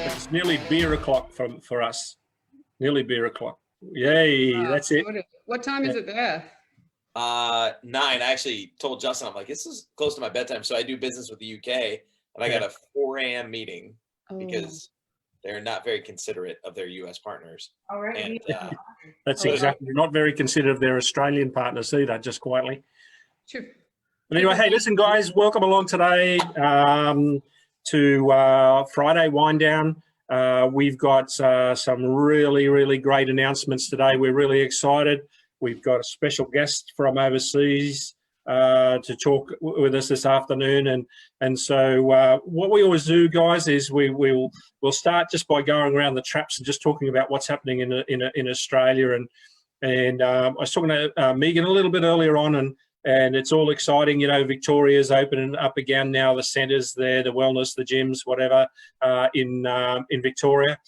It's nearly beer o'clock for us. Nearly beer o'clock. Yay, that's it. What time is it there? 9. I actually told Justin, I'm like, this is close to my bedtime. So I do business with the UK, and I got a 4 a.m. meeting because they're not very considerate of their US partners. All right. And, That's exactly. Not very considerate of their Australian partners either, just quietly. Sure. But anyway, hey, listen, guys, welcome along today to Friday Wind Down. We've got some really, really great announcements today. We're really excited. We've got a special guest from overseas to talk with us this afternoon. And so what we always do, guys, is we'll start just by going around the traps and just talking about what's happening in Australia. And I was talking to Megan a little bit earlier on, and it's all exciting. You know, Victoria's opening up again now, the centres there, the wellness, the gyms, whatever, in Victoria.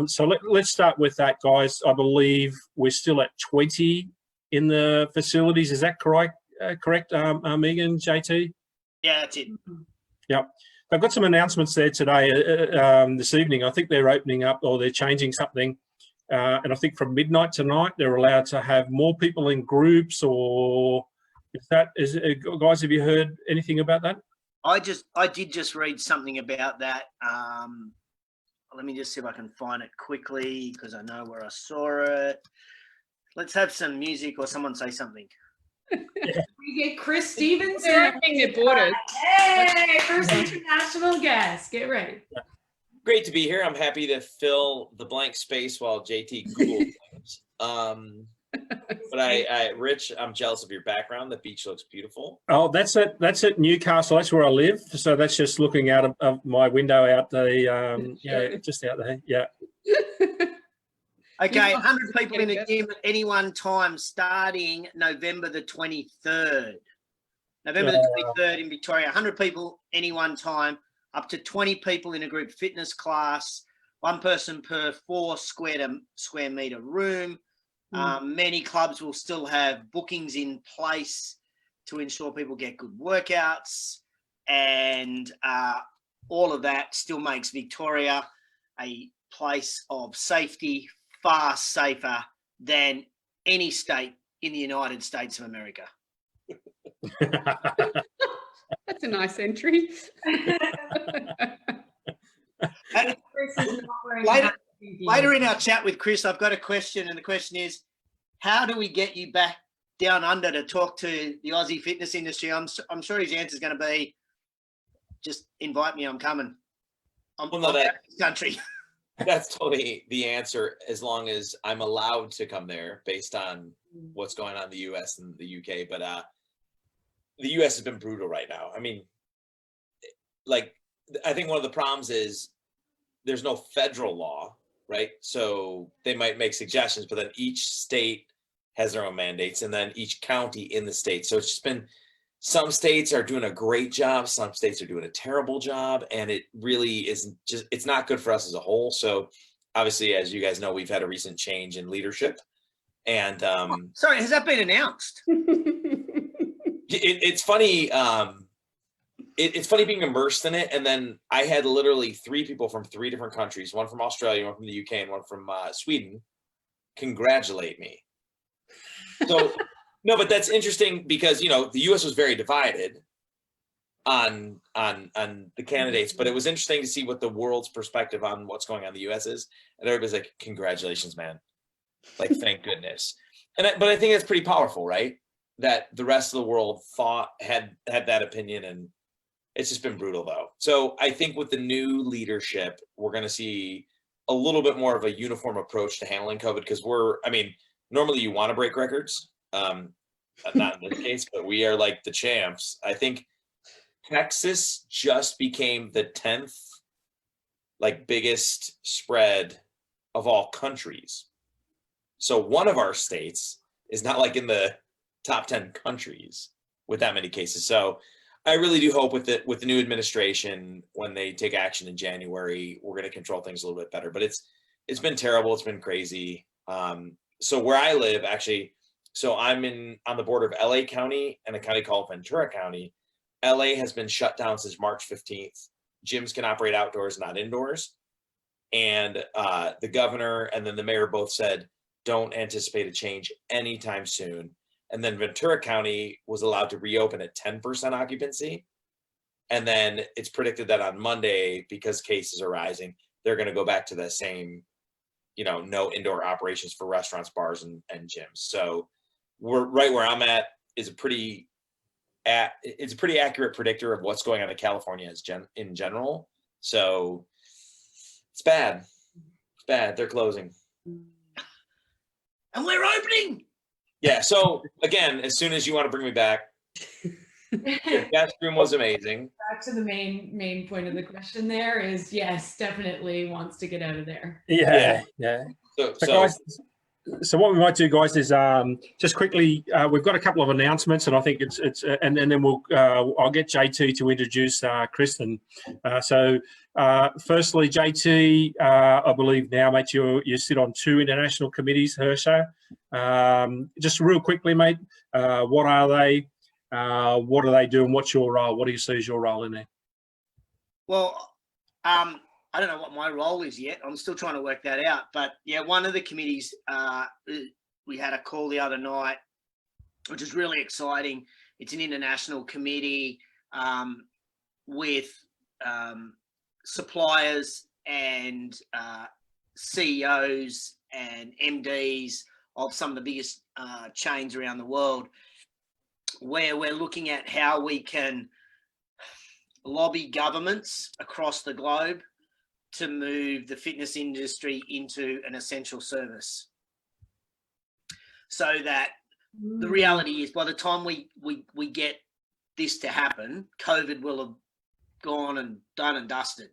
So let's start with that, guys. I believe we're still at 20 in the facilities. Is that correct? Megan, JT? Yeah, that's it. Yep. I've got some announcements there today, this evening. I think they're opening up, or they're changing something. And I think from midnight tonight, they're allowed to have more people in groups, or guys, have you heard anything about that? I did just read something about that. Let me just see if I can find it quickly because I know where I saw it. Let's have some music or someone say something. We get Chris Stevens. They're opening their borders. Hey, first international guest. Get ready. Great to be here. I'm happy to fill the blank space while JT Googled things. But Rich, I'm jealous of your background. The beach looks beautiful. Oh, that's at Newcastle. That's where I live. So that's just looking out of my window out the just out there. Yeah. Okay, 100 people in the gym at any one time starting November the 23rd. November the 23rd in Victoria. 100 people any one time, up to 20 people in a group fitness class, one person per 4 square meter room. Many clubs will still have bookings in place to ensure people get good workouts, and all of that still makes Victoria a place of safety, far safer than any state in the United States of America. That's a nice entry. Later in our chat with Chris, I've got a question, and the question is, how do we get you back down under to talk to the Aussie fitness industry? I'm sure his answer is going to be, just invite me, I'm coming. I'm out of this country. That's totally the answer, as long as I'm allowed to come there based on what's going on in the US and the UK. But the US has been brutal right now. I mean, like, I think one of the problems is there's no federal law, right? So they might make suggestions, but then each state has their own mandates, and then each county in the state. So it's just been, some states are doing a great job, some states are doing a terrible job, and it really isn't just, it's not good for us as a whole. So obviously, as you guys know, we've had a recent change in leadership, and sorry, has that been announced? It's funny. It's funny being immersed in it. And then I had literally 3 people from 3 different countries, one from Australia, one from the UK, and one from Sweden, congratulate me. So, no, but that's interesting because, you know, the US was very divided on the candidates, but it was interesting to see what the world's perspective on what's going on in the US is. And everybody's like, congratulations, man. Like, thank goodness. But I think that's pretty powerful, right? That the rest of the world had that opinion, and it's just been brutal though. So I think with the new leadership, we're going to see a little bit more of a uniform approach to handling COVID, because normally you want to break records, not in this case, but we are like the champs. I think Texas just became the 10th biggest spread of all countries. So one of our states is not like in the top 10 countries with that many cases. So I really do hope with the new administration, when they take action in January, we're going to control things a little bit better. But it's been terrible. It's been crazy. So where I live, actually, So I'm on the border of LA County and a county called Ventura County. LA has been shut down since March 15th. Gyms can operate outdoors, not indoors. And the governor and then the mayor both said, don't anticipate a change anytime soon. And then Ventura County was allowed to reopen at 10% occupancy. And then it's predicted that on Monday, because cases are rising, they're going to go back to the same, no indoor operations for restaurants, bars, and gyms. So we're right where I'm at is it's a pretty accurate predictor of what's going on in California in general. So it's bad. It's bad. They're closing. And we're opening. Yeah. So again, as soon as you want to bring me back, the guest room was amazing. Back to the main point of the question there is yes, definitely wants to get out of there. Yeah. So Guys, so what we might do, guys, is just quickly, we've got a couple of announcements, and I think it's and then we'll I'll get JT to introduce Kristen. Firstly, JT, I believe now, mate, you sit on 2 international committees, HRSA. Just real quickly, mate, what are they? What do they do, and what's your role? What do you see as your role in there? Well, I don't know what my role is yet. I'm still trying to work that out. But yeah, one of the committees, we had a call the other night, which is really exciting. It's an international committee with suppliers and CEOs and MDs of some of the biggest chains around the world, where we're looking at how we can lobby governments across the globe to move the fitness industry into an essential service. So that the reality is, by the time we get this to happen, COVID will have gone and done and dusted.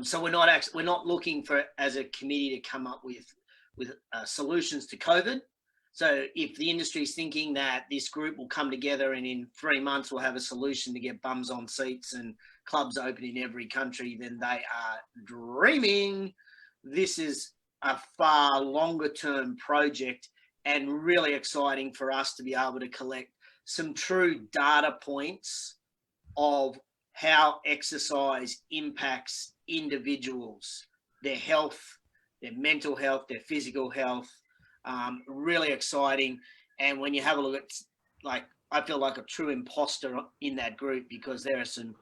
So we're not looking for, as a committee, to come up with solutions to COVID. So if the industry is thinking that this group will come together and in 3 months we'll have a solution to get bums on seats and clubs open in every country, then they are dreaming. This is a far longer term project and really exciting for us to be able to collect some true data points of how exercise impacts individuals, their health, their mental health, their physical health. Really exciting. And when you have a look at, I feel like a true imposter in that group, because there are some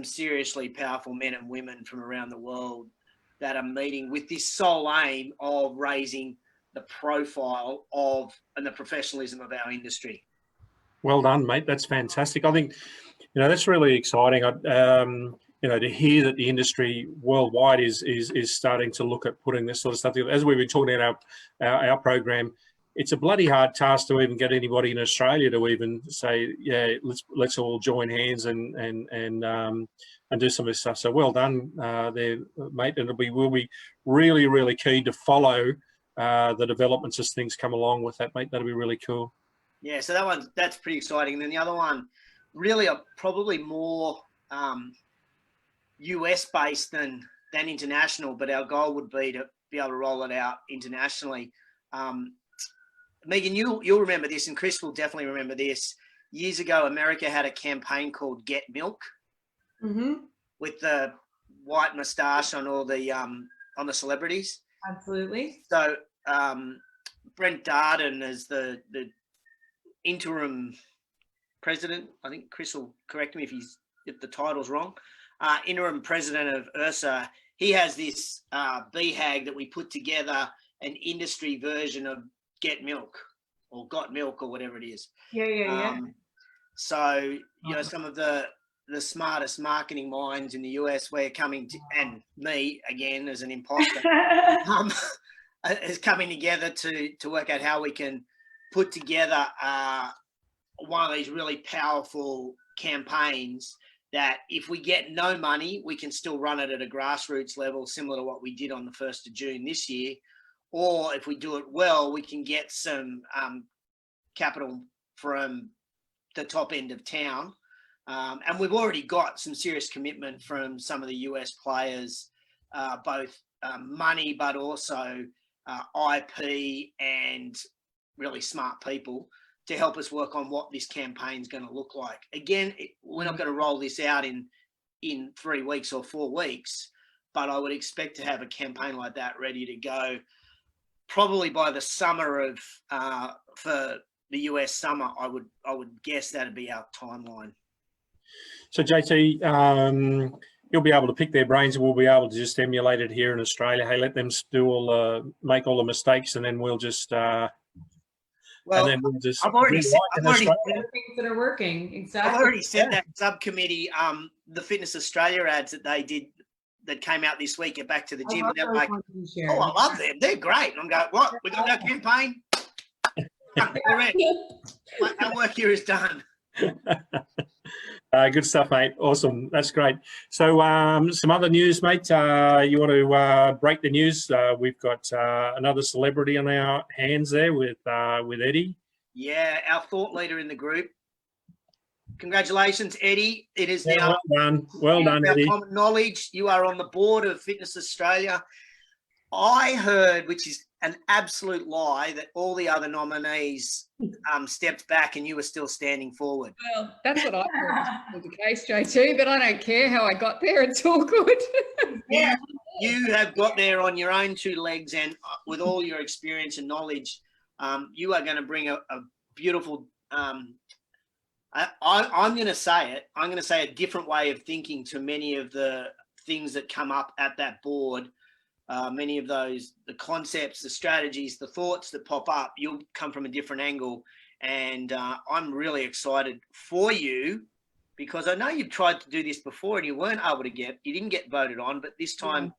seriously powerful men and women from around the world that are meeting with this sole aim of raising the profile of and the professionalism of our industry. Well done, mate. That's fantastic. I think, that's really exciting. To hear that the industry worldwide is starting to look at putting this sort of stuff together. As we've been talking about our program, it's a bloody hard task to even get anybody in Australia to even say, yeah, let's all join hands and do some of this stuff. So well done there, mate. And we'll be really, really keen to follow the developments as things come along with that, mate. That'll be really cool. Yeah, so that's pretty exciting. And then the other one, really probably more US based than international, but our goal would be to be able to roll it out internationally. Megan, you'll remember this, and Chris will definitely remember this. Years ago, America had a campaign called Get Milk, with the white moustache on all the on the celebrities. Absolutely. So Brent Darden is the interim president. I think Chris will correct me if the title's wrong. Interim president of HRSA. He has this BHAG that we put together, an industry version of Get Milk or Got Milk or whatever it is. Yeah. So, some of the smartest marketing minds in the US, we're coming to, and me again as an imposter, is coming together to work out how we can put together one of these really powerful campaigns that if we get no money, we can still run it at a grassroots level, similar to what we did on the 1st of June this year. Or if we do it well, we can get some capital from the top end of town. And we've already got some serious commitment from some of the US players, both money, but also IP and really smart people to help us work on what this campaign is going to look like. Again, we're not going to roll this out in 3 weeks or 4 weeks, but I would expect to have a campaign like that ready to go probably by the summer of for the US summer. I would guess that'd be our timeline. So JT, you'll be able to pick their brains, and we'll be able to just emulate it here in Australia. Hey, let them do make all the mistakes, and then we'll just Well, I've already said- I've already- Things that are working. I've Exactly. already said that subcommittee, the Fitness Australia ads that they did that came out this week at Back to the I Gym. love And they're those like, ones you shared. oh, I love them. They're great. And I'm going, what? We got our campaign? Done. We're ready. Our work here is done. good stuff, mate. Awesome. That's great. So some other news, mate. You want to break the news? We've got another celebrity on our hands there with Eddie. Yeah, our thought leader in the group. Congratulations, Eddie. It is Yeah, now well done. Well done, our Eddie. common knowledge. You are on the board of Fitness Australia. I heard, which is an absolute lie, that all the other nominees stepped back and you were still standing forward. Well, that's what I thought was the case, JT, but I don't care how I got there. It's all good. Yeah. You have got there on your own 2 legs, and with all your experience and knowledge, you are going to bring a beautiful. I'm going to say it. I'm going to say a different way of thinking to many of the things that come up at that board. Many of those, the concepts, the strategies, the thoughts that pop up, you'll come from a different angle. And I'm really excited for you, because I know you've tried to do this before and you weren't able to you didn't get voted on, but this time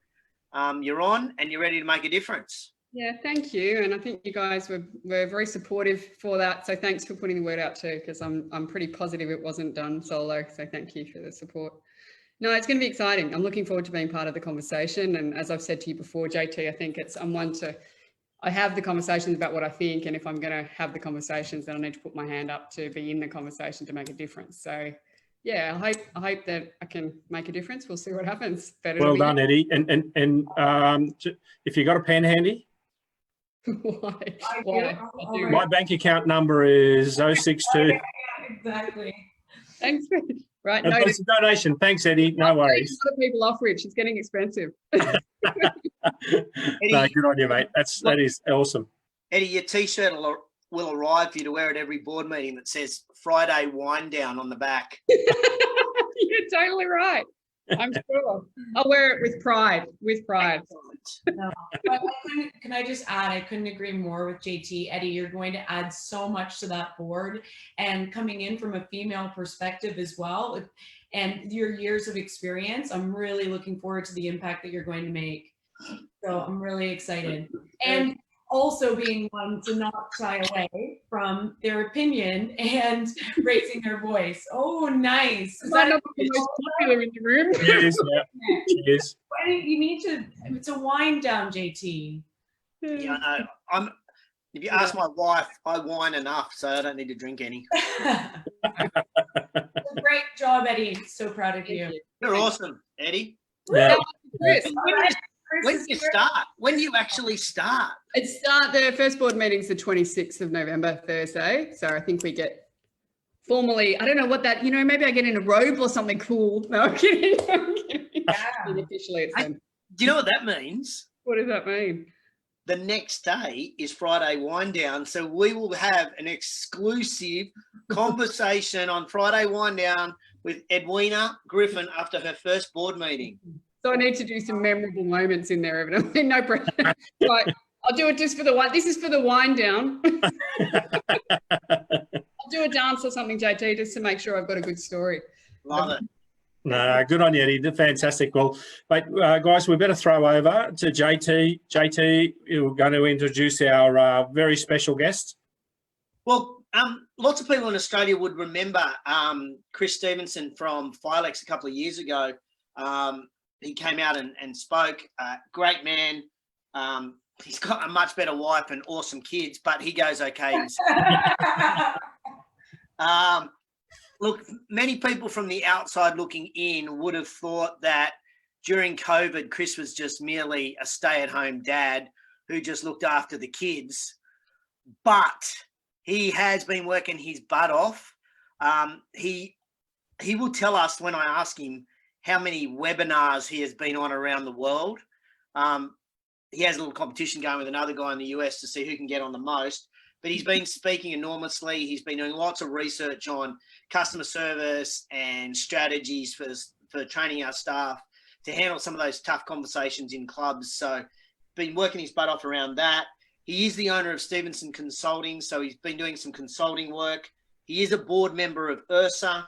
you're on and you're ready to make a difference. Yeah, thank you. And I think you guys were very supportive for that. So thanks for putting the word out too, because I'm pretty positive it wasn't done solo. So thank you for the support. No, it's going to be exciting. I'm looking forward to being part of the conversation. And as I've said to you before, JT, I think I have the conversations about what I think. And if I'm going to have the conversations, then I need to put my hand up to be in the conversation to make a difference. So yeah, I hope that I can make a difference. We'll see what happens. But Well done, Eddie. And if you got a pen handy, Why? my bank account number is 062. Exactly. Thanks, Rich. Right. And No, that's a donation. Thanks, Eddie. No worries. other people off, Rich. It's getting expensive. No, good on you, mate. That is awesome. Eddie, your T-shirt will arrive for you to wear at every board meeting that says Friday Wine Down on the back. You're totally right. I'm sure. I'll wear it with pride. With pride. No. But can I just add, I couldn't agree more with JT. Eddie, you're going to add so much to that board, and coming in from a female perspective as well, and your years of experience, I'm really looking forward to the impact that you're going to make. So I'm really excited. And also being one to not shy away from their opinion and raising their voice. Oh, nice. Is Might that not be the most popular in the room. It is, yeah. It is. you need to, it's a wind down, JT. Yeah, I know. If you ask my wife, I wine enough, so I don't need to drink any. Great job, Eddie. So proud of you. You're awesome, Eddie. Yeah. Chris, When do you start? When do you actually start? the first board meeting's the 26th of November, Thursday. So I think we get formally, I don't know what that, maybe I get in a robe or something cool. No, I'm kidding. Officially, it's then. Do you know what that means? What does that mean? The next day is Friday Wine Down, so we will have an exclusive conversation on Friday Wine Down with Edwina Griffin after her first board meeting. So I need to do some memorable moments in there, evidently. No pressure. Right. I'll do it just for the one. This is for the wind down. I'll do a dance or something, JT, just to make sure I've got a good story. Love it. No, good on you, Eddie. Fantastic. Well, but guys, we better throw over to JT. JT, you're going to introduce our very special guest. Well, lots of people in Australia would remember Chris Stevenson from Filex a couple of years ago. He came out and spoke. Great man. He's got a much better wife and awesome kids, but he goes okay. Look, many people from the outside looking in would have thought that during COVID, Chris was just merely a stay-at-home dad who just looked after the kids. but he has been working his butt off. He will tell us when I ask him how many webinars he has been on around the world. He has a little competition going with another guy in the US to see who can get on the most. But he's been speaking enormously. He's been doing lots of research on customer service and strategies for training our staff to handle some of those tough conversations in clubs. So been working his butt off around that. He is the owner of Stevenson Consulting, so he's been doing some consulting work. He is a board member of URSA.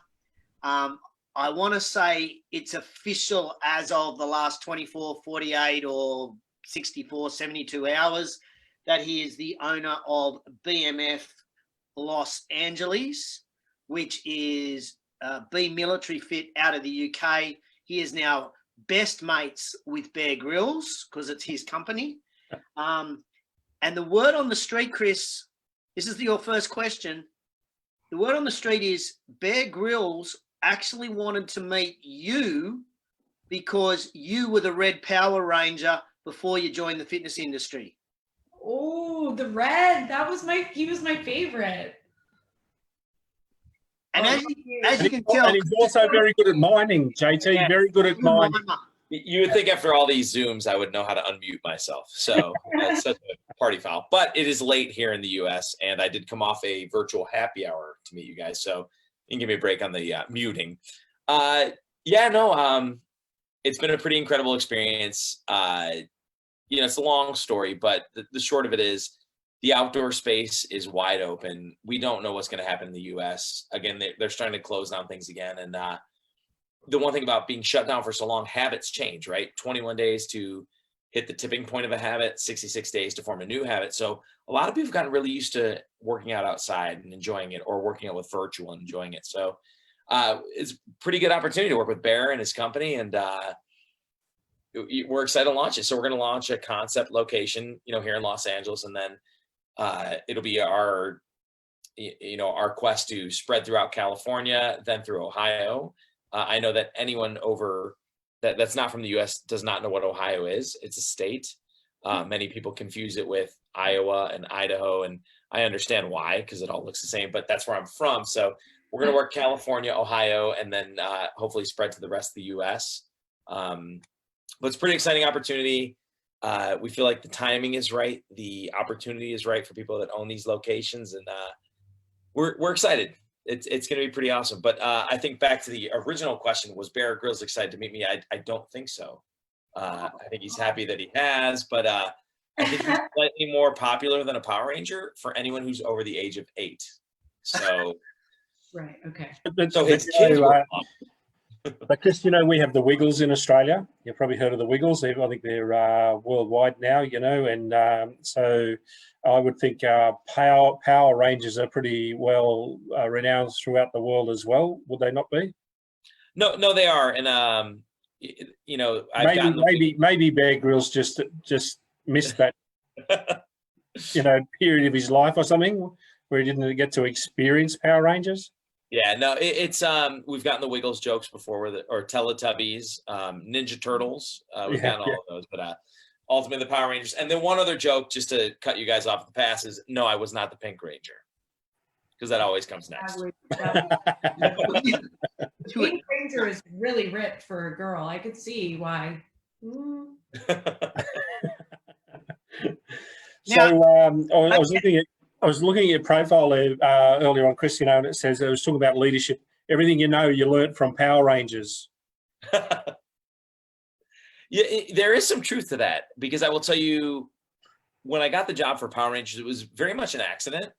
I want to say it's official as of the last 24, 48 or 64, 72 hours that he is the owner of BMF Los Angeles, which is Be Military Fit out of the UK. He is now best mates with Bear Grylls because it's his company. And the word on the street, Chris, this is your first question. The word on the street is Bear Grylls actually wanted to meet you because you were the Red Power Ranger before you joined the fitness industry. Oh, the red. He was my favorite. And Oh, as thank you. you can tell, And he's also very good at mining, JT, Yeah. very good at mining. You would think after all these Zooms, I would know how to unmute myself. So that's such a party foul. But it is late here in the US, and I did come off a virtual happy hour to meet you guys. So you can give me a break on the muting. It's been a pretty incredible experience. It's a long story, but the short of it is the outdoor space is wide open. We don't know what's going to happen in the US. Again, they're starting to close down things again. And the one thing about being shut down for so long, habits change, right? 21 days to hit the tipping point of a habit, 66 days to form a new habit. So a lot of people have gotten really used to working out outside and enjoying it, or working out with virtual and enjoying it. So it's a pretty good opportunity to work with Bear and his company, and we're excited to launch it. So we're going to launch a concept location, here in Los Angeles, and then it'll be our quest to spread throughout California, then through Ohio. I know that anyone that's not from the US does not know what Ohio is. It's a state. Many people confuse it with Iowa and Idaho, and I understand why, because it all looks the same, but that's where I'm from. So we're going to work California, Ohio, and then hopefully spread to the rest of the US. But it's a pretty exciting opportunity. We feel like the timing is right. The opportunity is right for people that own these locations, and we're excited. It's going to be pretty awesome. But I think back to the original question, was Bear Grylls excited to meet me? I don't think so. I think he's happy that he has, but I think he's slightly more popular than a Power Ranger for anyone who's over the age of 8. So, Right. Okay. so his kids were But Chris, we have the Wiggles in Australia. You've probably heard of the Wiggles. I think they're worldwide now, and so I would think Power Rangers are pretty well renowned throughout the world as well. Would they not be? No, they are, and maybe Bear Grylls just missed that period of his life or something where he didn't get to experience Power Rangers. Yeah, no, it's we've gotten the Wiggles jokes before, or Teletubbies, Ninja Turtles. We've gotten all of those, but ultimately the Power Rangers. And then one other joke, just to cut you guys off at the pass, is no, I was not the Pink Ranger, because that always comes next. Pink Ranger is really ripped for a girl. I could see why. So I was looking at your profile earlier on, Chris, and it says it was talking about leadership. Everything you learned from Power Rangers. Yeah, there is some truth to that, because I will tell you, when I got the job for Power Rangers, it was very much an accident.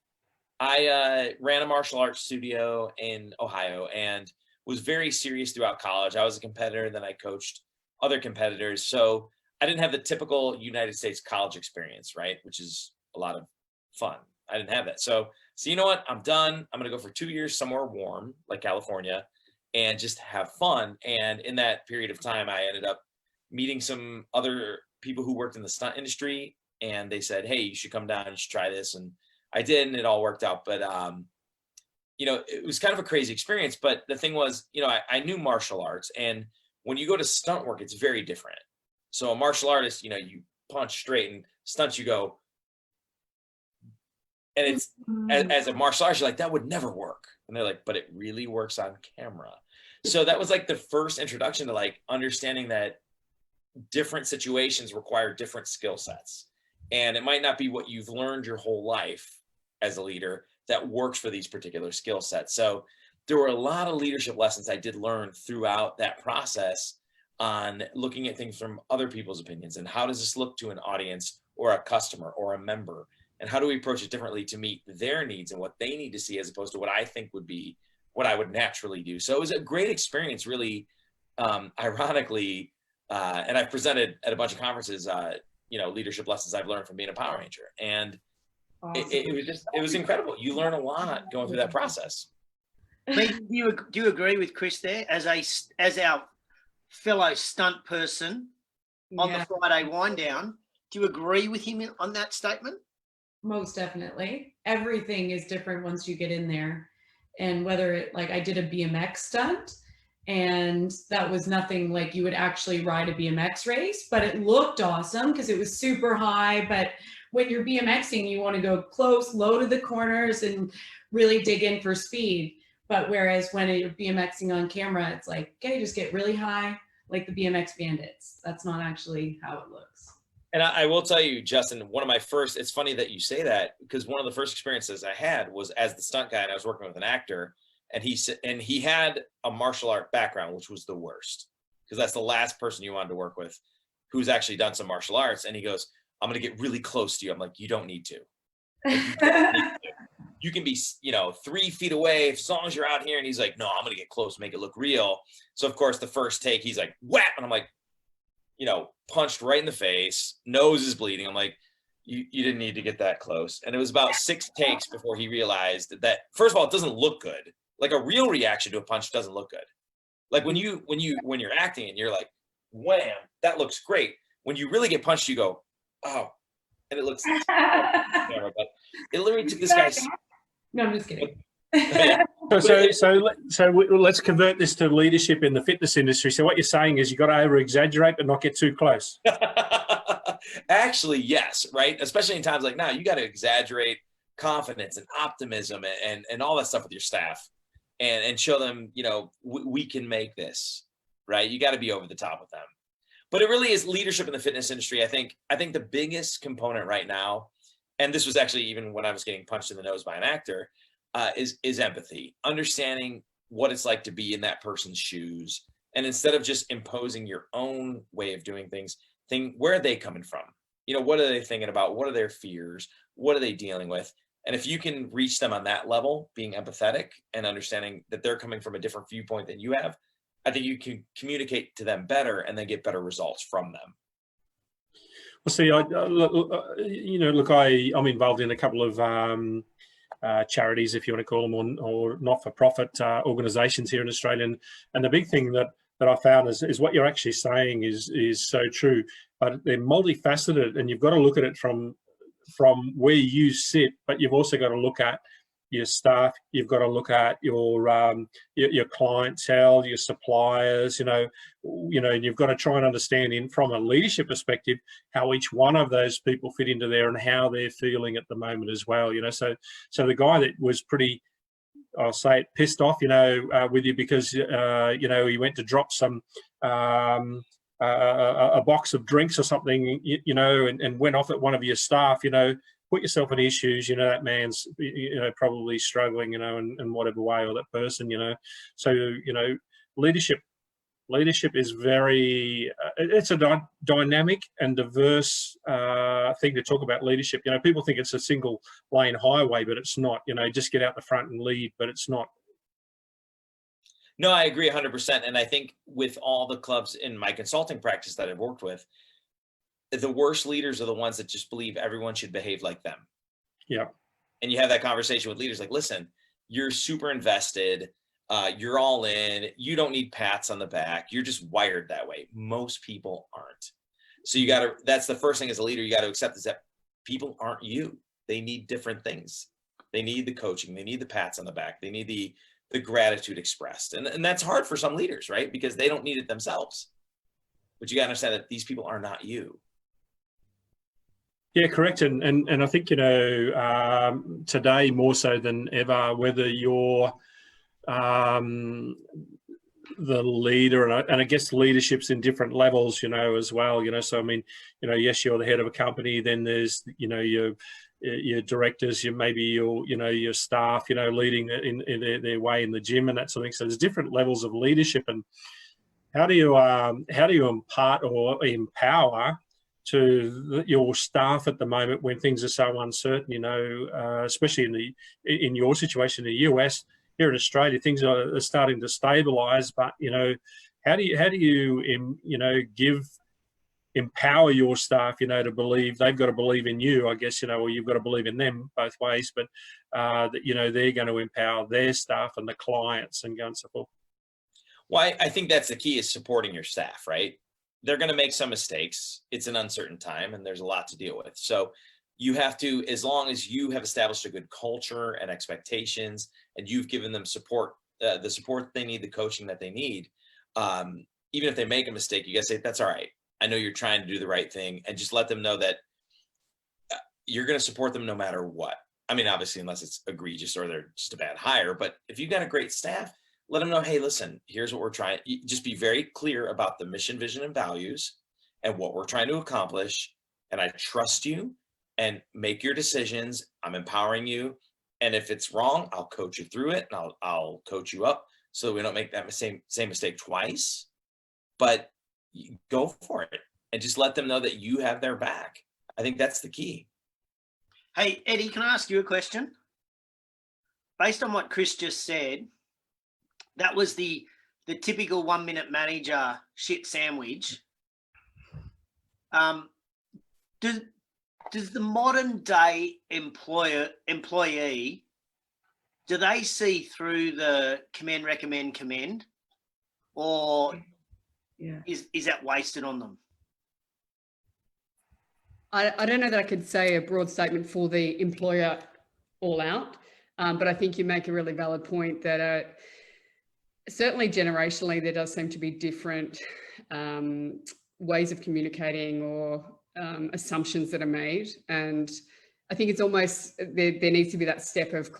I ran a martial arts studio in Ohio and was very serious throughout college. I was a competitor, then I coached other competitors. So I didn't have the typical United States college experience, right? Which is a lot of fun. I didn't have that. So you know what? I'm done. I'm going to go for 2 years somewhere warm, like California, and just have fun. And in that period of time, I ended up meeting some other people who worked in the stunt industry, and they said, hey, you should come down, you should try this. And I did, and it all worked out. But, it was kind of a crazy experience. But the thing was, I knew martial arts, and when you go to stunt work, it's very different. So a martial artist, you punch straight, and stunts, you go. And it's, as a martial artist, you're like, that would never work. And they're like, but it really works on camera. So that was like the first introduction to like understanding that different situations require different skill sets. And it might not be what you've learned your whole life as a leader that works for these particular skill sets. So there were a lot of leadership lessons I did learn throughout that process on looking at things from other people's opinions and how does this look to an audience or a customer or a member, and how do we approach it differently to meet their needs and what they need to see as opposed to what I think would be what I would naturally do. So it was a great experience, really, ironically, and I've presented at a bunch of conferences, leadership lessons I've learned from being a Power Ranger. And it was incredible. You learn a lot going through that process. Pete, do you agree with Chris there as our fellow stunt person on the Friday wind down? Do you agree with him on that statement? Most definitely. Everything is different once you get in there. And whether it, like, I did a BMX stunt, and that was nothing like you would actually ride a BMX race, but it looked awesome because it was super high. But when you're BMXing, you want to go close, low to the corners and really dig in for speed. But whereas when you're BMXing on camera, it's like, okay, just get really high, like the BMX bandits. That's not actually how it looks. And I will tell you, Justin, one of my first, it's funny that you say that, because one of the first experiences I had was as the stunt guy, and I was working with an actor, and he had a martial art background, which was the worst, because that's the last person you wanted to work with who's actually done some martial arts. And he goes, I'm going to get really close to you. I'm like, you don't need to. Like, you don't need to. You can be, 3 feet away as long as you're out here. And he's like, no, I'm going to get close, make it look real. So of course, the first take, he's like, whap. And I'm like, punched right in the face, nose is bleeding. I'm like, you didn't need to get that close. And it was about 6 takes before he realized that, first of all, it doesn't look good. Like a real reaction to a punch doesn't look good. Like when you're acting and you're like, wham, that looks great. When you really get punched, you go, oh, and it looks, but it literally took this guy. No, I'm just kidding. So let's convert this to leadership in the fitness industry. So what you're saying is you got to over exaggerate but not get too close. Actually, yes, right? Especially in times like now, you got to exaggerate confidence and optimism and all that stuff with your staff and show them, we can make this, right? You got to be over the top with them. But it really is leadership in the fitness industry. I think the biggest component right now, and this was actually even when I was getting punched in the nose by an actor, is empathy, understanding what it's like to be in that person's shoes. And instead of just imposing your own way of doing things, think, where are they coming from? What are they thinking about? What are their fears? What are they dealing with? And if you can reach them on that level, being empathetic and understanding that they're coming from a different viewpoint than you have, I think you can communicate to them better and then get better results from them. Well, see, I'm involved in a couple of charities, if you want to call them, or not-for-profit organisations here in Australia. And the big thing that I found is what you're actually saying is so true. But they're multifaceted, and you've got to look at it from where you sit, but you've also got to look at your staff. You've got to look at your clientele, your suppliers. And you've got to try and understand from a leadership perspective how each one of those people fit into there and how they're feeling at the moment as well. So the guy that was pretty, I'll say it, pissed off, with you because he went to drop some a box of drinks or something, and went off at one of your staff, put yourself in his shoes, that man's, probably struggling, in whatever way, or that person, So, leadership is very, it's a dynamic and diverse thing to talk about leadership. People think it's a single lane highway, but it's not, just get out the front and lead, but it's not. No, I agree 100%. And I think with all the clubs in my consulting practice that I've worked with, the worst leaders are the ones that just believe everyone should behave like them. Yeah. And you have that conversation with leaders like, listen, you're super invested. You're all in. You don't need pats on the back. You're just wired that way. Most people aren't. So that's the first thing as a leader you got to accept, is that people aren't you. They need different things. They need the coaching. They need the pats on the back. They need the gratitude expressed. And that's hard for some leaders, right? Because they don't need it themselves. But you got to understand that these people are not you. Yeah, correct. And I think, today more so than ever, whether you're the leader, and I guess leadership's in different levels, as well, so I mean, yes, you're the head of a company, then there's, your directors, your staff, leading in their way in the gym and that sort of thing. So there's different levels of leadership, and how do you impart or empower to your staff at the moment when things are so uncertain, especially in your situation in the US. Here in Australia, things are starting to stabilise, but how do you empower your staff, to believe they've got to believe in you, I guess, or you've got to believe in them both ways, but that they're going to empower their staff and the clients and so forth. Well, I think that's the key, is supporting your staff, right? They're going to make some mistakes. It's an uncertain time and there's a lot to deal with. So you have to, as long as you have established a good culture and expectations, and you've given them support, the support they need, the coaching that they need, even if they make a mistake, you got to say, that's all right. I know you're trying to do the right thing, and just let them know that you're going to support them no matter what. I mean, obviously, unless it's egregious or they're just a bad hire, but if you've got a great staff, let them know, hey, listen, here's what we're trying. Just be very clear about the mission, vision, and values and what we're trying to accomplish. And I trust you, and make your decisions. I'm empowering you. And if it's wrong, I'll coach you through it, and I'll coach you up so that we don't make that same mistake twice. But go for it and just let them know that you have their back. I think that's the key. Hey, Eddie, can I ask you a question? Based on what Chris just said, that was the typical 1 minute manager shit sandwich. Does the modern day employee, do they see through the commend, recommend, commend, or is that wasted on them? I don't know that I could say a broad statement for the employer all out, but I think you make a really valid point that certainly generationally there does seem to be different ways of communicating or assumptions that are made. And I think it's almost, there needs to be that step of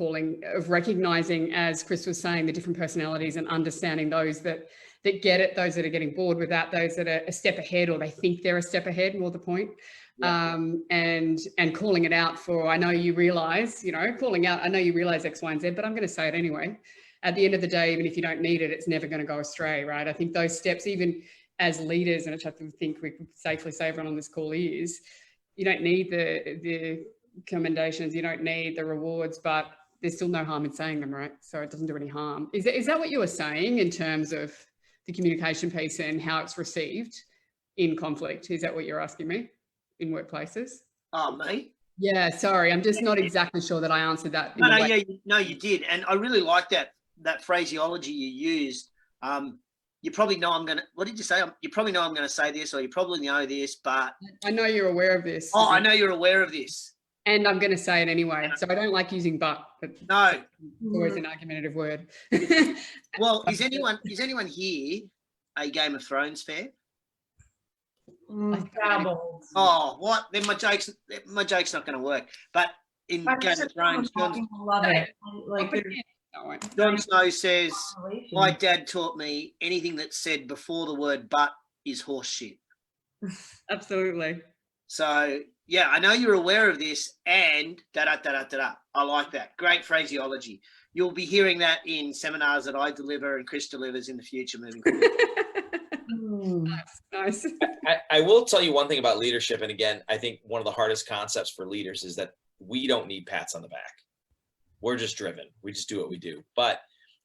recognizing, as Chris was saying, the different personalities and understanding those that get it, those that are getting bored with that, those that are a step ahead or they think they're a step ahead, more the point. Yeah. And calling it out for, I know you realize, calling out, I know you realize X, Y, and Z, but I'm going to say it anyway. At the end of the day, even if you don't need it, it's never going to go astray, right? I think those steps, even as leaders, and which I think we can safely say everyone on this call is, you don't need the commendations, you don't need the rewards, but there's still no harm in saying them, right? So it doesn't do any harm. Is that what you were saying in terms of the communication piece and how it's received in conflict? Is that what you're asking me in workplaces? Oh, me? Yeah, sorry, I'm just not exactly sure that I answered that. No, you did. And I really like that phraseology you used. You probably know what did you say? You probably know I'm going to say this, or you probably know this, but. I know you're aware of this. Oh, I know you're aware of this. And I'm going to say it anyway. So I don't like using but no. It's always an argumentative word. Well, is anyone here a Game of Thrones fan? Oh, what? Then my joke's not going to work. But in Game of Thrones, Jon Snow says, my dad taught me anything that's said before the word but is horse shit. Absolutely. So, yeah, I know you're aware of this, and da-da-da-da-da-da. I like that. Great phraseology. You'll be hearing that in seminars that I deliver and Chris delivers in the future moving forward. Nice. I will tell you one thing about leadership. And again, I think one of the hardest concepts for leaders is that we don't need pats on the back. We're just driven. We just do what we do. But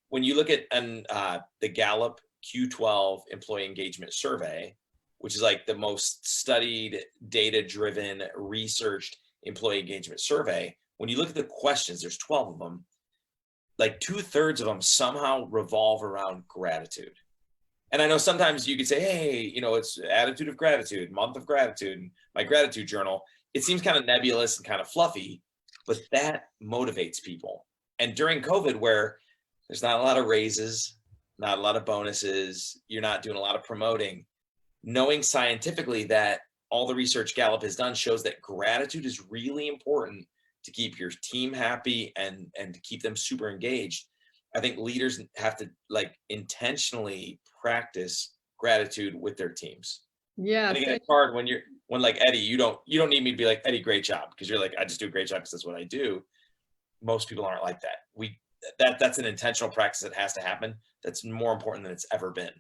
when you look at the Gallup Q12 Employee Engagement Survey, which is like the most studied, data-driven, researched employee engagement survey, when you look at the questions, there's 12 of them, like 2/3 of them somehow revolve around gratitude. And I know sometimes you could say, hey, it's attitude of gratitude, month of gratitude, my gratitude journal. It seems kind of nebulous and kind of fluffy, but that motivates people. And during COVID, where there's not a lot of raises, not a lot of bonuses, you're not doing a lot of promoting, knowing scientifically that all the research Gallup has done shows that gratitude is really important to keep your team happy and to keep them super engaged. I think leaders have to like intentionally practice gratitude with their teams. Yeah. And again, it's hard when like Eddie, you don't need me to be like, Eddie, great job, because you're like, I just do a great job because that's what I do. Most people aren't like that. That's an intentional practice that has to happen. That's more important than it's ever been.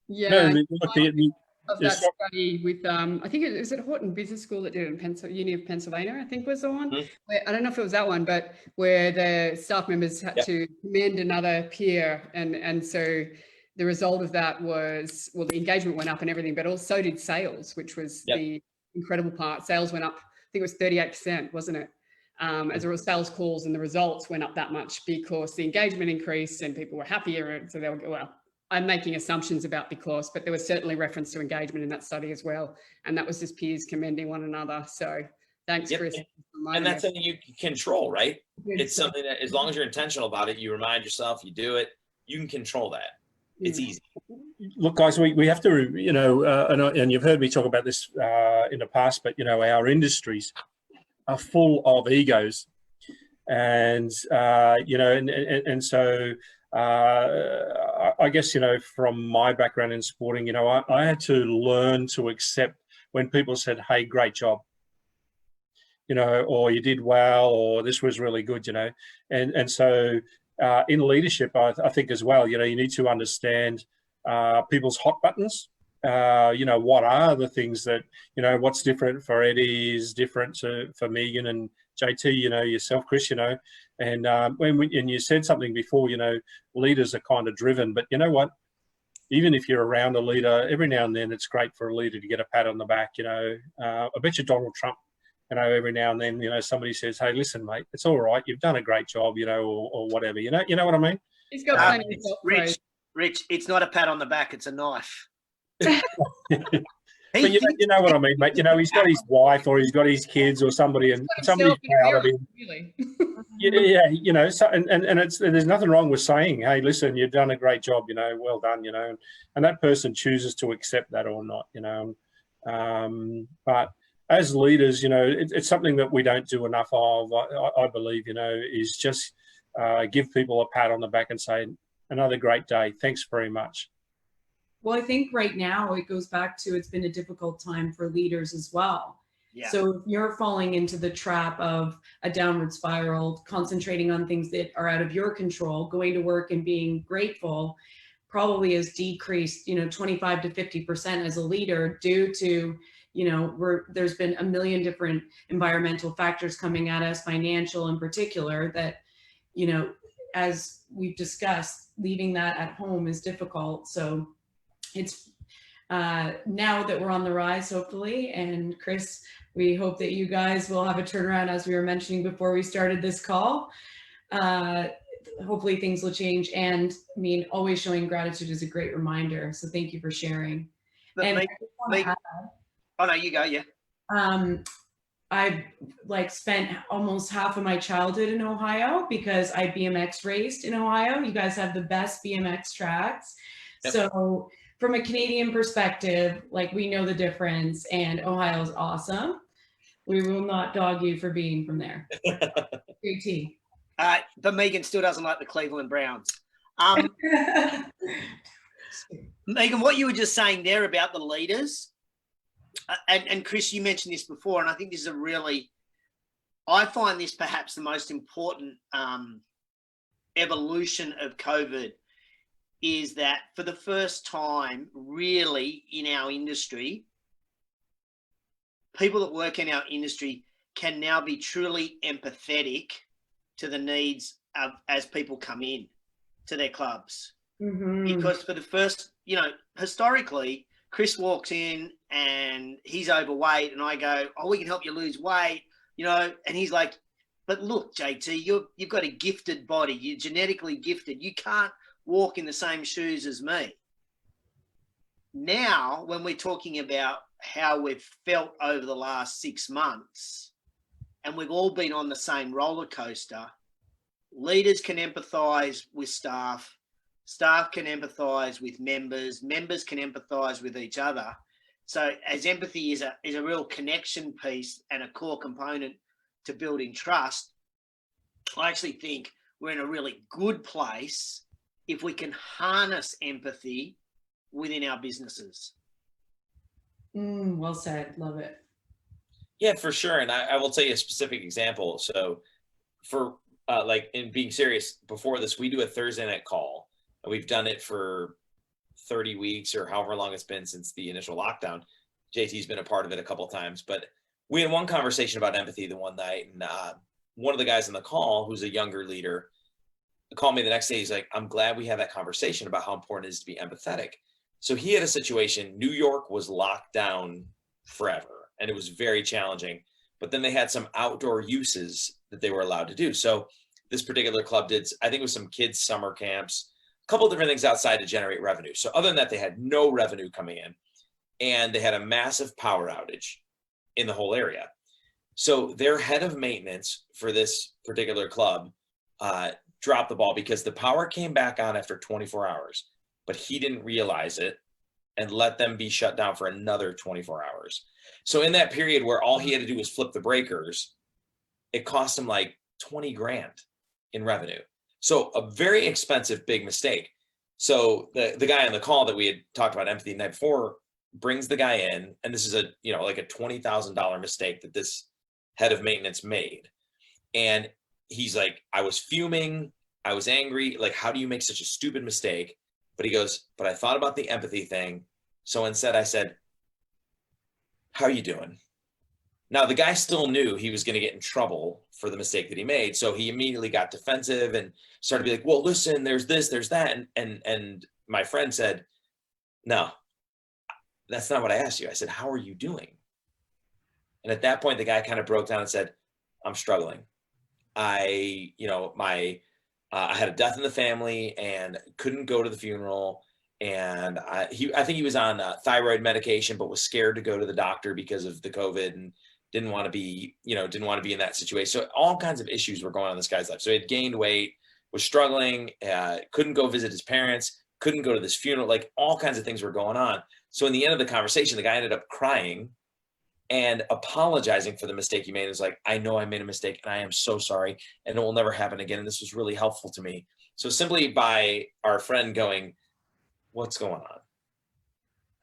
Yeah. No, look, Of that study with, I think it was at Horton Business School that did it in Uni of Pennsylvania, I think was the one. Where, I don't know if it was that one, but where the staff members had to commend another peer. And so the result of that was, well, the engagement went up and everything, but also did sales, which was the incredible part. Sales went up, I think it was 38%, wasn't it? As a result, sales calls and the results went up that much because the engagement increased and people were happier. And so they were, well, I'm making assumptions about because, but there was certainly reference to engagement in that study as well. And that was just peers commending one another. So thanks, Chris. And that's something you can control, right? It's something that as long as you're intentional about it, you remind yourself, you do it, you can control that. It's easy. Look, guys, we have to, you know, and you've heard me talk about this in the past, but, you know, our industries are full of egos. And, you know, and so I guess, you know, from my background in sporting, you know, I had to learn to accept when people said, hey, great job, you know, or you did well, or this was really good, you know. And so in leadership, I think as well, you know, you need to understand people's hot buttons. You know, what are the things that, you know, what's different for Eddie is different for Megan and JT, you know, yourself, Chris, you know. And and you said something before, you know, leaders are kind of driven, but you know what? Even if you're around a leader, every now and then it's great for a leader to get a pat on the back, you know. I bet you Donald Trump, you know, every now and then, you know, somebody says, hey, listen, mate, it's all right. You've done a great job, you know, or whatever, you know what I mean? He's got plenty of Rich, it's not a pat on the back, it's a knife. But you know what I mean, mate. You know, he's got his wife or he's got his kids or somebody, and somebody's proud of him. Really. Yeah, you know, so, and there's nothing wrong with saying, hey, listen, you've done a great job, you know, well done, you know, and that person chooses to accept that or not, you know. But as leaders, you know, it's something that we don't do enough of, I believe, you know, is just give people a pat on the back and say, another great day. Thanks very much. Well, I think right now it goes back to it's been a difficult time for leaders as well. Yeah. So if you're falling into the trap of a downward spiral, concentrating on things that are out of your control, going to work and being grateful probably has decreased, you know, 25 to 50% as a leader due to, you know, there's been a million different environmental factors coming at us, financial in particular, that, you know, as we've discussed, leaving that at home is difficult. So it's now that we're on the rise, hopefully, and Chris, we hope that you guys will have a turnaround, as we were mentioning before we started this call. Hopefully things will change, and I mean, always showing gratitude is a great reminder. So thank you for sharing. And oh no, you go, yeah. I've like spent almost half of my childhood in Ohio because I BMX raced in Ohio. You guys have the best BMX tracks. Yep. So from a Canadian perspective, like we know the difference, and Ohio is awesome. We will not dog you for being from there. Great team. But Megan still doesn't like the Cleveland Browns. Megan, what you were just saying there about the leaders, and Chris, you mentioned this before, and I think this is I find this perhaps the most important evolution of COVID, is that for the first time really in our industry, people that work in our industry can now be truly empathetic to the needs of as people come in to their clubs. Mm-hmm. Because for the first, you know, historically, Chris walks in and he's overweight and I go, oh, we can help you lose weight, you know, and he's like, but look, JT, you've got a gifted body. You're genetically gifted. You can't walk in the same shoes as me. Now, when we're talking about how we've felt over the last 6 months, and we've all been on the same roller coaster, leaders can empathise with staff, staff can empathise with members, members can empathise with each other. So as empathy is a real connection piece and a core component to building trust, I actually think we're in a really good place if we can harness empathy within our businesses. Well said. Love it. Yeah, for sure. And I will tell you a specific example. So for like in being serious, before this, we do a Thursday night call. And we've done it for 30 weeks or however long it's been since the initial lockdown. JT's been a part of it a couple of times, but we had one conversation about empathy the one night, and one of the guys on the call, who's a younger leader, called me the next day. He's like, I'm glad we had that conversation about how important it is to be empathetic. So he had a situation, New York was locked down forever, and it was very challenging, but then they had some outdoor uses that they were allowed to do. So this particular club did, I think it was some kids' summer camps, a couple of different things outside to generate revenue. So other than that, they had no revenue coming in, and they had a massive power outage in the whole area. So their head of maintenance for this particular club dropped the ball because the power came back on after 24 hours, but he didn't realize it and let them be shut down for another 24 hours. So in that period where all he had to do was flip the breakers, it cost him like 20 grand in revenue. So a very expensive, big mistake. So the guy on the call that we had talked about empathy the night before brings the guy in, and this is like a $20,000 mistake that this head of maintenance made. And he's like, I was fuming, I was angry, like, how do you make such a stupid mistake? But he goes, but I thought about the empathy thing. So instead I said, how are you doing? Now the guy still knew he was going to get in trouble for the mistake that he made. So he immediately got defensive and started to be like, well, listen, there's this, there's that. And my friend said, no, that's not what I asked you. I said, how are you doing? And at that point, the guy kind of broke down and said, I'm struggling. I had a death in the family and couldn't go to the funeral. And I think he was on thyroid medication, but was scared to go to the doctor because of the COVID and didn't want to be in that situation. So all kinds of issues were going on in this guy's life. So he had gained weight, was struggling, couldn't go visit his parents, couldn't go to this funeral, like all kinds of things were going on. So in the end of the conversation, the guy ended up crying and apologizing for the mistake he made. It was like, I know I made a mistake and I am so sorry and it will never happen again. And this was really helpful to me. So simply by our friend going, what's going on?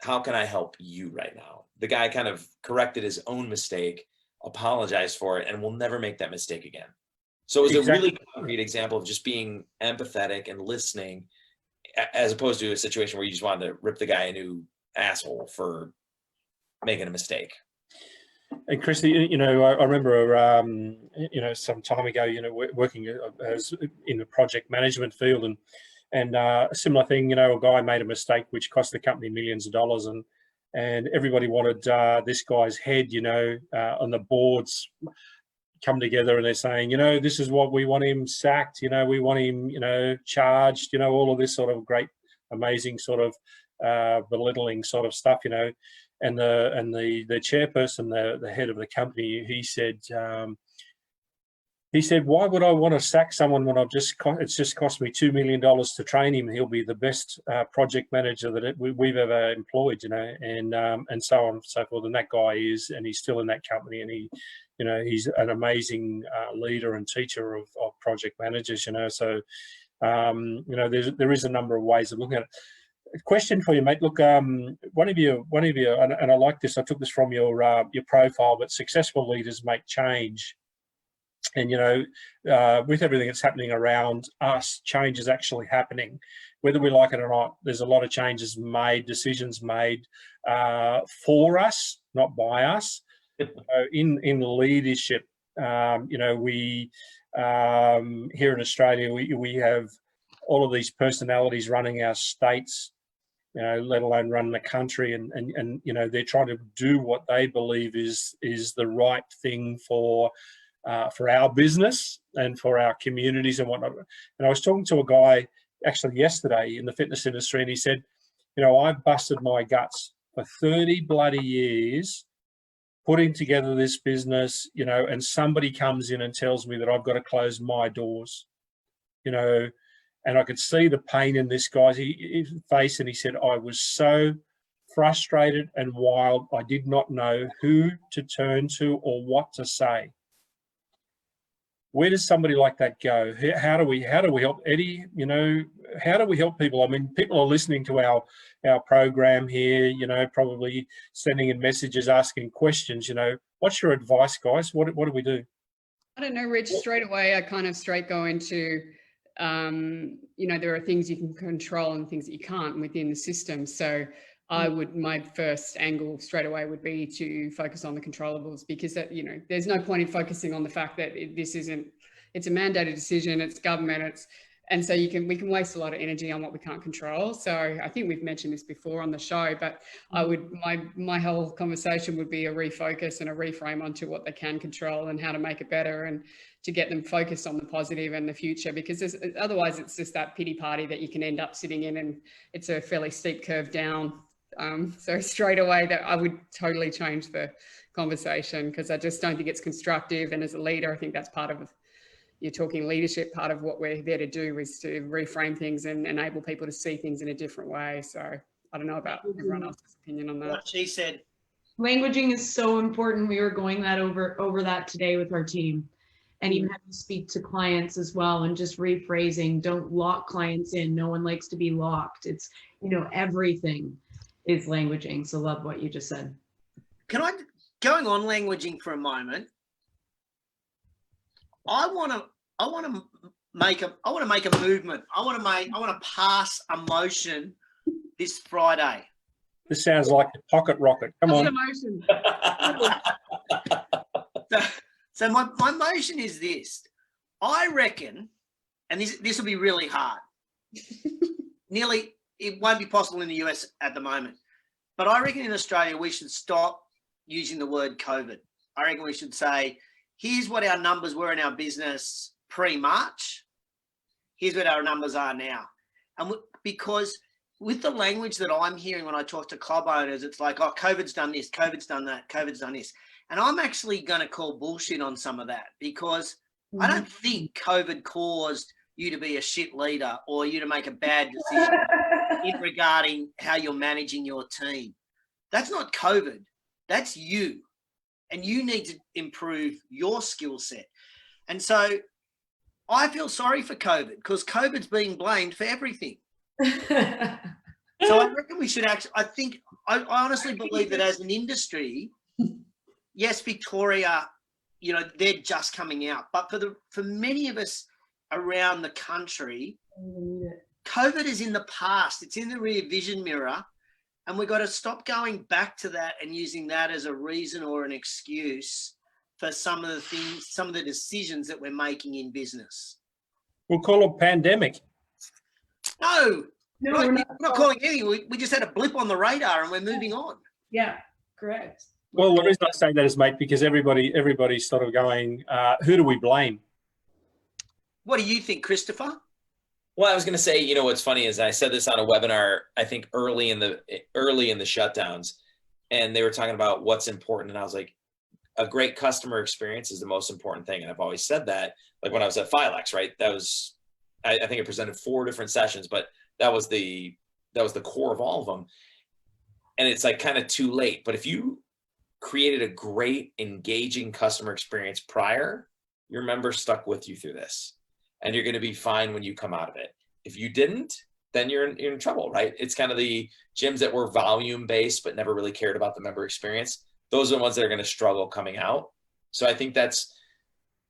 How can I help you right now? The guy kind of corrected his own mistake, apologized for it, and will never make that mistake again. So it was Exactly. a really concrete example of just being empathetic and listening, as opposed to a situation where you just wanted to rip the guy a new asshole for making a mistake. And Christy, I remember, some time ago, working as in the project management field, and a similar thing. A guy made a mistake which cost the company millions of dollars, and everybody wanted this guy's head. On the boards come together and they're saying, this is what we want him sacked. We want him, charged. All of this sort of great, amazing sort of belittling sort of stuff. And the chairperson, the head of the company, he said, why would I want to sack someone when it's just cost me $2 million to train him? He'll be the best project manager that we've ever employed, and so on and so forth. And that guy is, and he's still in that company, and he's an amazing leader and teacher of project managers, So, there is a number of ways of looking at it. Question for you, mate. Look, one of you, and I like this. I took this from your profile, but successful leaders make change. And with everything that's happening around us, change is actually happening, whether we like it or not. There's a lot of changes made, decisions made for us, not by us. In leadership, we here in Australia, we have all of these personalities running our states, let alone run the country, and they're trying to do what they believe is the right thing for our business and for our communities and whatnot. And I was talking to a guy actually yesterday in the fitness industry, and he said, I've busted my guts for 30 bloody years putting together this business, and somebody comes in and tells me that I've got to close my doors, and I could see the pain in this guy's face, and he said, I was so frustrated and wild. I did not know who to turn to or what to say. Where does somebody like that go? How do we help Eddie? You know, how do we help people? I mean, people are listening to our program here, you know, probably sending in messages, asking questions, you know. What's your advice, guys? What do we do? I don't know, Rich, straight away, I kind of straight go into, you know, there are things you can control and things that you can't within the system. So my first angle straight away would be to focus on the controllables, because that, you know, there's no point in focusing on the fact that it's a mandated decision, it's government, and so we can waste a lot of energy on what we can't control. So I think we've mentioned this before on the show, but my whole conversation would be a refocus and a reframe onto what they can control and how to make it better, and to get them focused on the positive and the future, because otherwise it's just that pity party that you can end up sitting in, and it's a fairly steep curve down. So straight away that I would totally change the conversation, because I just don't think it's constructive. And as a leader, I think that's part of, you're talking leadership, part of what we're there to do is to reframe things and enable people to see things in a different way. So I don't know about everyone else's opinion on that. What she said. Languaging is so important. We were going over that today with our team, and even having to speak to clients as well, and just rephrasing. Don't lock clients in. No one likes to be locked. It's, you know, everything is languaging. So love what you just said. Going on languaging for a moment, I want to make a movement. I want to pass a motion this Friday. This sounds like a pocket rocket. Come on. Emotion. So my motion is this. I reckon, and this will be really hard. It won't be possible in the US at the moment, but I reckon in Australia we should stop using the word COVID. I reckon we should say, here's what our numbers were in our business pre-March. Here's what our numbers are now. And because with the language that I'm hearing when I talk to club owners, it's like, oh, COVID's done this, COVID's done that, COVID's done this. And I'm actually going to call bullshit on some of that, because I don't think COVID caused you to be a shit leader or you to make a bad decision in regarding how you're managing your team. That's not COVID. That's you. And you need to improve your skill set. And so I feel sorry for COVID, because COVID's being blamed for everything. So I reckon we should actually, I honestly believe that as an industry, yes, Victoria, you know, they're just coming out, but for many of us around the country, COVID is in the past. It's in the rear vision mirror, and we've got to stop going back to that and using that as a reason or an excuse for some of the things, some of the decisions that we're making in business. We'll call it pandemic. No, we're we're not calling anything. We just had a blip on the radar and we're moving on. Yeah, correct. Well, the reason I say that is, mate, because everybody's sort of going, who do we blame? What do you think, Christopher? Well, I was going to say, you know, what's funny is I said this on a webinar, I think early in the shutdowns, and they were talking about what's important. And I was like, a great customer experience is the most important thing. And I've always said that, like when I was at Filex, right? That was, I think I presented 4 different sessions, but that was the core of all of them. And it's like kind of too late. But if you created a great, engaging customer experience prior, your members stuck with you through this, and you're going to be fine when you come out of it. If you didn't, then you're in trouble, right? It's kind of the gyms that were volume based, but never really cared about the member experience. Those are the ones that are going to struggle coming out. So I think that's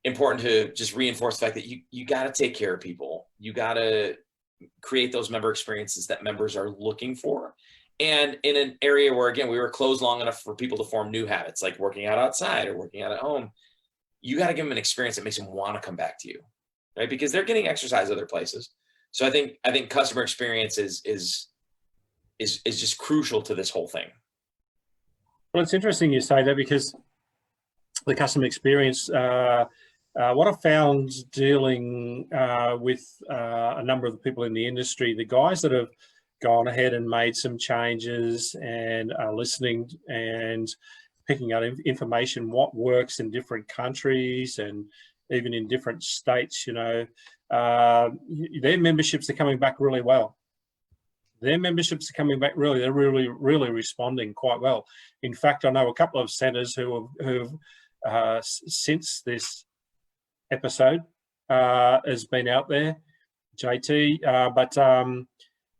important to just reinforce the fact that you got to take care of people. You got to create those member experiences that members are looking for. And in an area where, again, we were closed long enough for people to form new habits, like working out outside or working out at home, you got to give them an experience that makes them want to come back to you, right? Because they're getting exercise other places. So I think customer experience is just crucial to this whole thing. Well, it's interesting you say that, because the customer experience, what I found dealing with a number of the people in the industry, the guys that have gone ahead and made some changes and are listening and picking up information, what works in different countries and even in different states, you know, their memberships are coming back really well. their memberships are coming back. Really, they're really responding quite well. In fact, I know a couple of centres who have since this episode has been out there, JT, but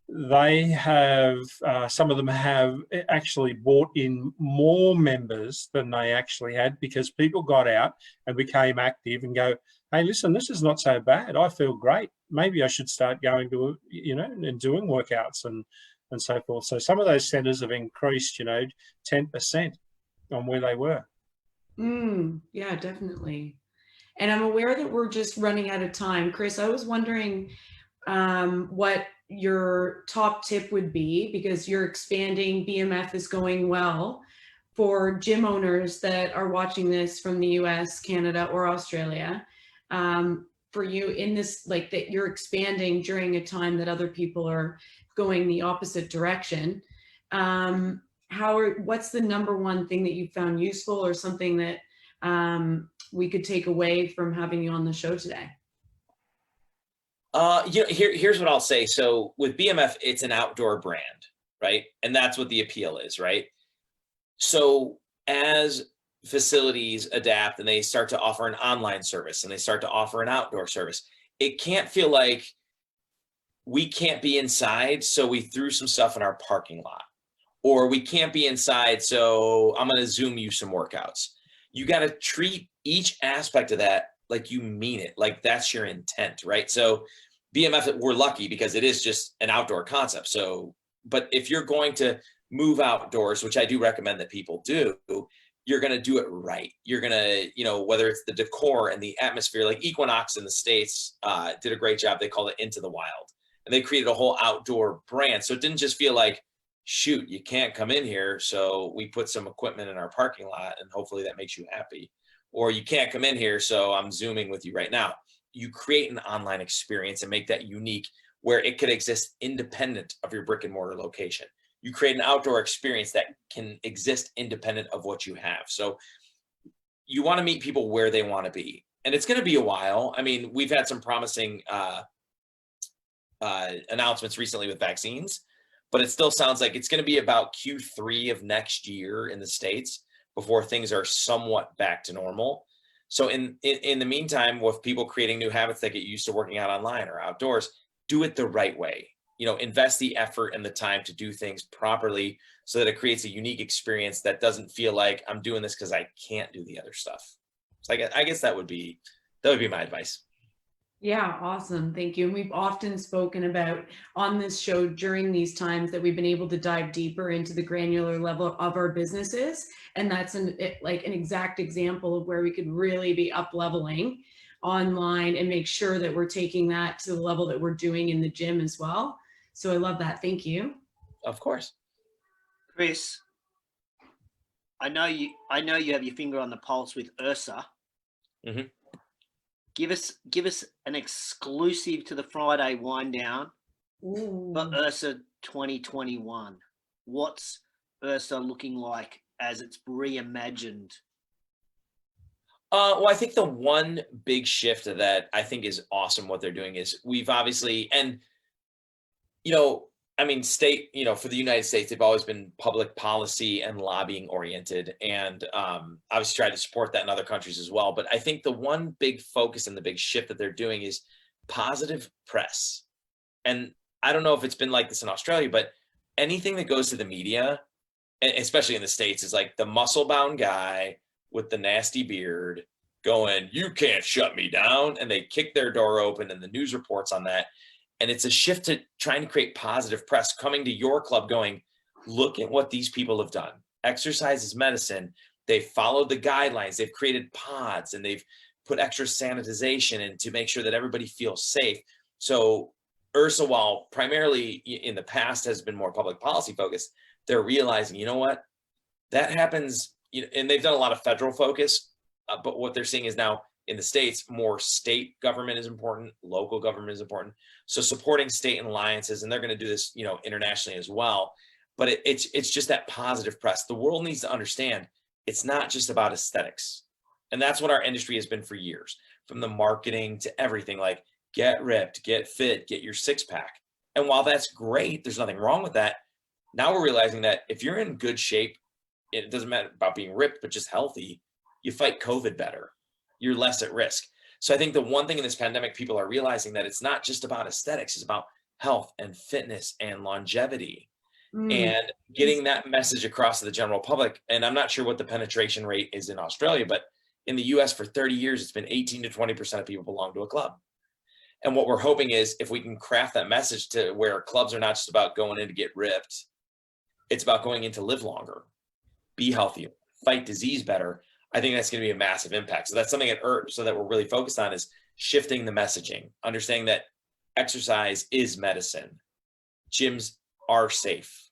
they have, some of them have actually brought in more members than they actually had, because people got out and became active and go, hey, listen, this is not so bad. I feel great. Maybe I should start going to, and doing workouts and so forth. So some of those centres have increased, 10% on where they were. Yeah, definitely. And I'm aware that we're just running out of time. Chris, I was wondering what your top tip would be, because you're expanding, BMF is going well, for gym owners that are watching this from the US, Canada, or Australia. For you in this, like that you're expanding during a time that other people are going the opposite direction. What's the number one thing that you found useful, or something that we could take away from having you on the show today? Here's what I'll say. So with BMF, it's an outdoor brand, right? And that's what the appeal is, right? So as facilities adapt and they start to offer an online service and they start to offer an outdoor service, it can't feel like we can't be inside, so we threw some stuff in our parking lot, or we can't be inside, so I'm going to Zoom you some workouts. You got to treat each aspect of that like you mean it, like that's your intent, right? So BMF, we're lucky because it is just an outdoor concept. So, but if you're going to move outdoors, which I do recommend that people do, you're going to do it right. You're going to, whether it's the decor and the atmosphere, like Equinox in the States did a great job. They called it Into the Wild, and they created a whole outdoor brand. So it didn't just feel like, shoot, you can't come in here, so we put some equipment in our parking lot and hopefully that makes you happy. Or you can't come in here, so I'm Zooming with you right now. You create an online experience and make that unique, where it could exist independent of your brick and mortar location. You create an outdoor experience that can exist independent of what you have. So you want to meet people where they want to be. And it's going to be a while. I mean, we've had some promising announcements recently with vaccines, but it still sounds like it's going to be about Q3 of next year in the States before things are somewhat back to normal. So in the meantime, with people creating new habits that get used to working out online or outdoors, do it the right way. Invest the effort and the time to do things properly so that it creates a unique experience that doesn't feel like I'm doing this because I can't do the other stuff. So I guess that would be my advice. Yeah, awesome. Thank you. And we've often spoken about on this show during these times that we've been able to dive deeper into the granular level of our businesses. And that's an exact example of where we could really be up leveling online and make sure that we're taking that to the level that we're doing in the gym as well. So I love that. Thank you. Of course. Chris, I know you have your finger on the pulse with Ursa. Mm-hmm. Give us an exclusive to the Friday Wind Down for Ursa 2021. What's Ursa looking like as it's reimagined? Well, I think the one big shift that I think is awesome what they're doing is we've obviously, and state, for the United States, they've always been public policy and lobbying oriented, and obviously try to support that in other countries as well. But I think the one big focus and the big shift that they're doing is positive press. And I don't know if it's been like this in Australia, but anything that goes to the media, especially in the States, is like the muscle-bound guy with the nasty beard going, "You can't shut me down," and they kick their door open, and the news reports on that. And it's a shift to trying to create positive press, coming to your club going, look at what these people have done. Exercise is medicine. They've followed the guidelines. They've created pods and they've put extra sanitization in to make sure that everybody feels safe. So Ursa, while primarily in the past has been more public policy focused, they're realizing, you know what, that happens, and they've done a lot of federal focus, but what they're seeing is now in the States, more state government is important, local government is important. So supporting state and alliances, and they're going to do this, internationally as well. But it's just that positive press. The world needs to understand it's not just about aesthetics. And that's what our industry has been for years, from the marketing to everything, like get ripped, get fit, get your six pack. And while that's great, there's nothing wrong with that. Now we're realizing that if you're in good shape, it doesn't matter about being ripped, but just healthy, you fight COVID better. You're less at risk. So I think the one thing in this pandemic, people are realizing that it's not just about aesthetics, it's about health and fitness and longevity. And getting that message across to the general public. And I'm not sure what the penetration rate is in Australia, but in the US for 30 years, it's been 18 to 20% of people belong to a club. And what we're hoping is if we can craft that message to where clubs are not just about going in to get ripped, it's about going in to live longer, be healthier, fight disease better. I think that's going to be a massive impact. So that's something at ERT so that we're really focused on is shifting the messaging, understanding that exercise is medicine. Gyms are safe,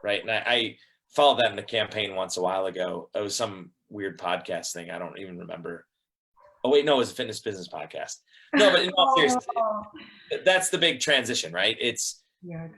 right? And I followed that in a campaign once a while ago. It was some weird podcast thing. I don't even remember. Oh wait, no, it was a fitness business podcast. No, but in all seriousness, that's the big transition, right? It's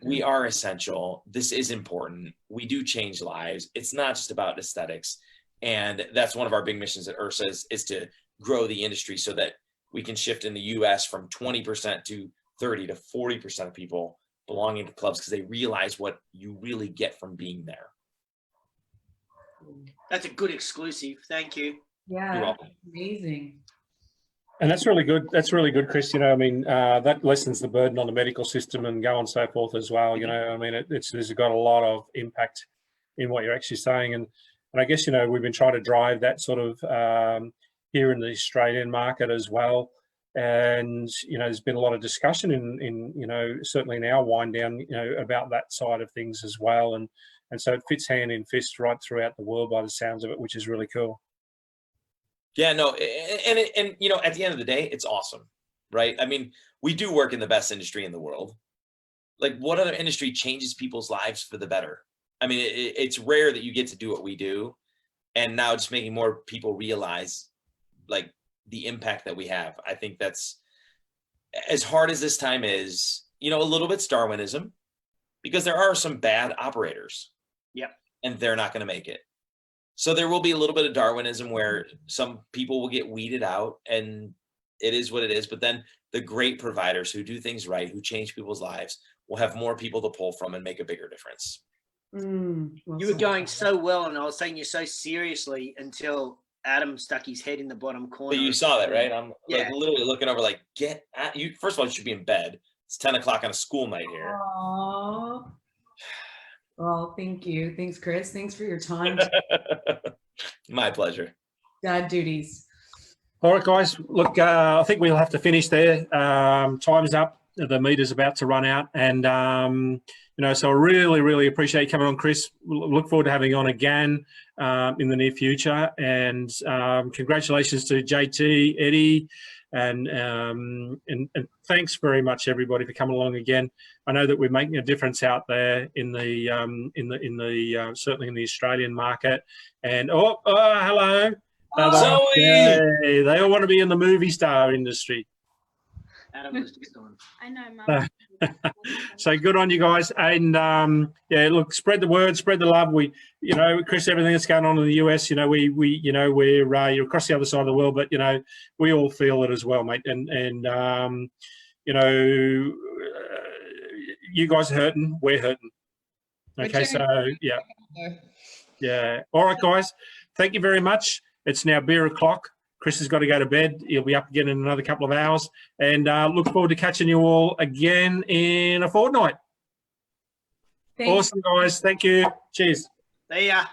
we are essential. This is important. We do change lives. It's not just about aesthetics. And that's one of our big missions at URSA is to grow the industry so that we can shift in the US from 20% to 30 to 40% of people belonging to clubs because they realize what you really get from being there. That's a good exclusive. Thank you. Yeah, You're welcome. amazing. And that's really good. That's really good, Chris. You know, I mean, that lessens the burden on the medical system and go on so forth as well. You know, I mean, it's got a lot of impact in what you're actually saying. And I guess, you know, we've been trying to drive that sort of here in the Australian market as well. And, you know, there's been a lot of discussion in you know, certainly in our wind down, you know, about that side of things as well. And so it fits hand in fist right throughout the world by the sounds of it, which is really cool. Yeah, no, and you know, at the end of the day, it's awesome, right? I mean, we do work in the best industry in the world. Like, what other industry changes people's lives for the better? I mean, it's rare that you get to do what we do, and now just making more people realize, like, the impact that we have. I think that's as hard as this time is. You know, a little bit's Darwinism, because there are some bad operators. Yep. And they're not going to make it. So there will be a little bit of Darwinism where some people will get weeded out, and it is what it is. But then the great providers who do things right, who change people's lives, will have more people to pull from and make a bigger difference. Well You were said. going so well, and I was saying you so seriously until Adam stuck his head in the bottom corner. But you saw that, right? I'm Yeah. like literally looking over, like, get at you. First of all, you should be in bed. It's 10 o'clock on a school night here. Aw. Well, thank you. Thanks, Chris. Thanks for your time. My pleasure. Dad duties. All right, guys. Look, I think we'll have to finish there. Time's up. The meter's about to run out. And, you know, so I really, really appreciate you coming on, Chris. Look forward to having you on again in the near future. And congratulations to JT, Eddie, and thanks very much, everybody, for coming along again. I know that we're making a difference out there in the certainly in the Australian market. And hello. Zoe! Hey, they all want to be in the movie star industry. Adam was just on. I know, Mum. So good on you guys. And yeah, look, spread the word, spread the love. We, you know, Chris, everything that's going on in the US, you know, we you know, we're you're across the other side of the world, but you know, we all feel it as well, mate. And you know, you guys are hurting, we're hurting. Okay, so yeah. All right, guys. Thank you very much. It's now beer o'clock. Chris has got to go to bed. He'll be up again in another couple of hours. And look forward to catching you all again in a fortnight. Thanks. Awesome, guys. Thank you. Cheers. See ya.